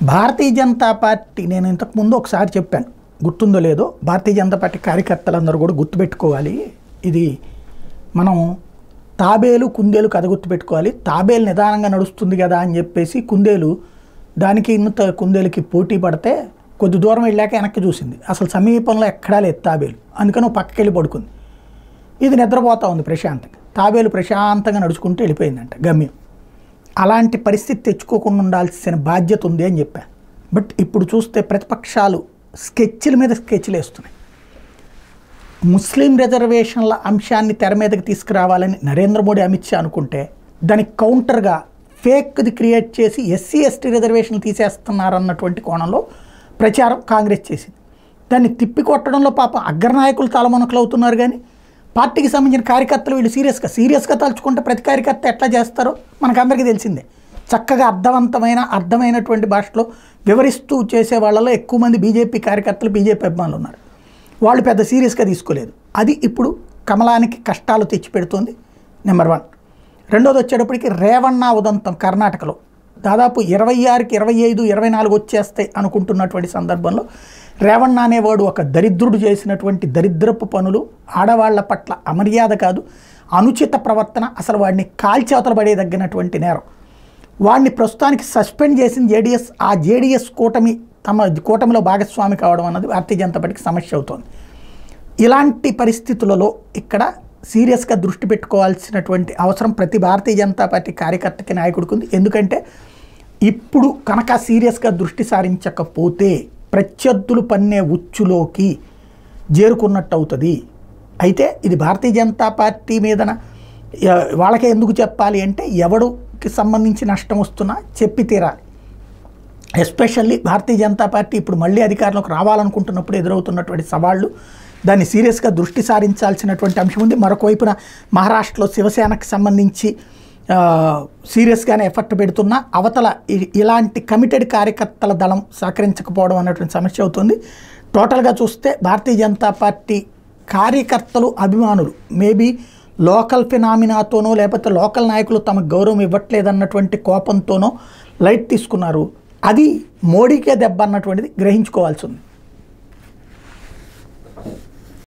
Bharatiya Janata party నేను ఇంతకుముందు ఒకసారి చెప్పాను, గుర్తుందో లేదో, భారతీయ జనతా పార్టీ కార్యకర్తలందరూ కూడా గుర్తుపెట్టుకోవాలి. ఇది మనం తాబేలు కుందేలు కథ గుర్తుపెట్టుకోవాలి. తాబేలు నిదానంగా నడుస్తుంది కదా అని చెప్పేసి కుందేలు దానికి ఇంత కుందేలుకి పోటీ పడితే కొద్ది దూరం వెళ్ళాక వెనక్కి చూసింది, అసలు సమీపంలో ఎక్కడా లేదు తాబేలు, అందుకని పక్కకి వెళ్ళి పడుకుంది. ఇది నిద్రపోతూ ఉంది ప్రశాంతంగా. తాబేలు ప్రశాంతంగా నడుచుకుంటూ వెళ్ళిపోయిందంట గమ్యం. అలాంటి పరిస్థితి తెచ్చుకోకుండా ఉండాల్సిన బాధ్యత ఉంది అని చెప్పాను. బట్ ఇప్పుడు చూస్తే ప్రతిపక్షాలు స్కెచ్ల మీద స్కెచ్లు వేస్తున్నాయి. ముస్లిం రిజర్వేషన్ల అంశాన్ని తెర మీదకి తీసుకురావాలని నరేంద్ర మోడీ, అమిత్ షా అనుకుంటే దానికి కౌంటర్గా ఫేక్ది క్రియేట్ చేసి ఎస్సీ ఎస్టీ రిజర్వేషన్లు తీసేస్తున్నారన్నటువంటి కోణంలో ప్రచారం కాంగ్రెస్ చేసింది. దాన్ని తిప్పికొట్టడంలో పాపం అగ్రనాయకులు తలమునకలు అవుతున్నారు. కానీ పార్టీకి సంబంధించిన కార్యకర్తలు వీళ్ళు సీరియస్గా తలుచుకుంటే ప్రతి కార్యకర్త ఎట్లా చేస్తారో మనకందరికీ తెలిసిందే. చక్కగా అర్థమైనటువంటి భాషలో వివరిస్తూ చేసే వాళ్ళలో ఎక్కువ మంది బీజేపీ కార్యకర్తలు, బీజేపీ అభిమానులు ఉన్నారు. వాళ్ళు పెద్ద సీరియస్గా తీసుకోలేదు. అది ఇప్పుడు కమలానికి కష్టాలు తెచ్చిపెడుతుంది. నెంబర్ 1. రెండోది వచ్చేటప్పటికి రేవణ్ణ ఉదంతం కర్ణాటకలో దాదాపు 26కి 25, 24 వచ్చేస్తాయి అనుకుంటున్నటువంటి సందర్భంలో రేవణ్ణ అనేవాడు ఒక దరిద్రుడు చేసినటువంటి దరిద్రపు పనులు, ఆడవాళ్ల పట్ల అమర్యాద కాదు, అనుచిత ప్రవర్తన, అసలు వాడిని కాల్చేవతల పడేదగినటువంటి నేరం. వాడిని ప్రస్తుతానికి సస్పెండ్ చేసిన జేడీఎస్. ఆ జేడీఎస్ కూటమిలో భాగస్వామి కావడం అన్నది భారతీయ జనతా పార్టీకి సమస్య అవుతోంది. ఇలాంటి పరిస్థితులలో ఇక్కడ సీరియస్గా దృష్టి పెట్టుకోవాల్సినటువంటి అవసరం ప్రతి భారతీయ జనతా పార్టీ కార్యకర్తకి, నాయకుడికి ఉంది. ఎందుకంటే ఇప్పుడు కనుక సీరియస్గా దృష్టి సారించకపోతే ప్రత్యర్థులు పన్నే ఉచ్చులోకి చేరుకున్నట్టు అవుతుంది. అయితే ఇది భారతీయ జనతా పార్టీ మీదన వాళ్ళకే ఎందుకు చెప్పాలి అంటే ఎవడికి సంబంధించి నష్టం వస్తున్నా చెప్పి తీరాలి. ఎస్పెషల్లీ భారతీయ జనతా పార్టీ ఇప్పుడు మళ్ళీ అధికారంలోకి రావాలనుకుంటున్నప్పుడు ఎదురవుతున్నటువంటి సవాళ్ళు, దాన్ని సీరియస్గా దృష్టి సారించాల్సినటువంటి అంశం ఉంది. మరొక వైపున మహారాష్ట్రలో శివసేనకు సంబంధించి సీరియస్గానే ఎఫర్ట్ పెడుతున్నా అవతల ఇలాంటి కమిటెడ్ కార్యకర్తల దళం సహకరించకపోవడం అనేటువంటి సమస్య అవుతుంది. టోటల్గా చూస్తే భారతీయ జనతా పార్టీ కార్యకర్తలు, అభిమానులు మేబీ లోకల్ ఫినామినాతోనో లేకపోతే లోకల్ నాయకులు తమకు గౌరవం ఇవ్వట్లేదన్నటువంటి కోపంతోనో లైట్ తీసుకున్నారు. అది మోడీకే దెబ్బ అన్నటువంటిది గ్రహించుకోవాల్సి ఉంది.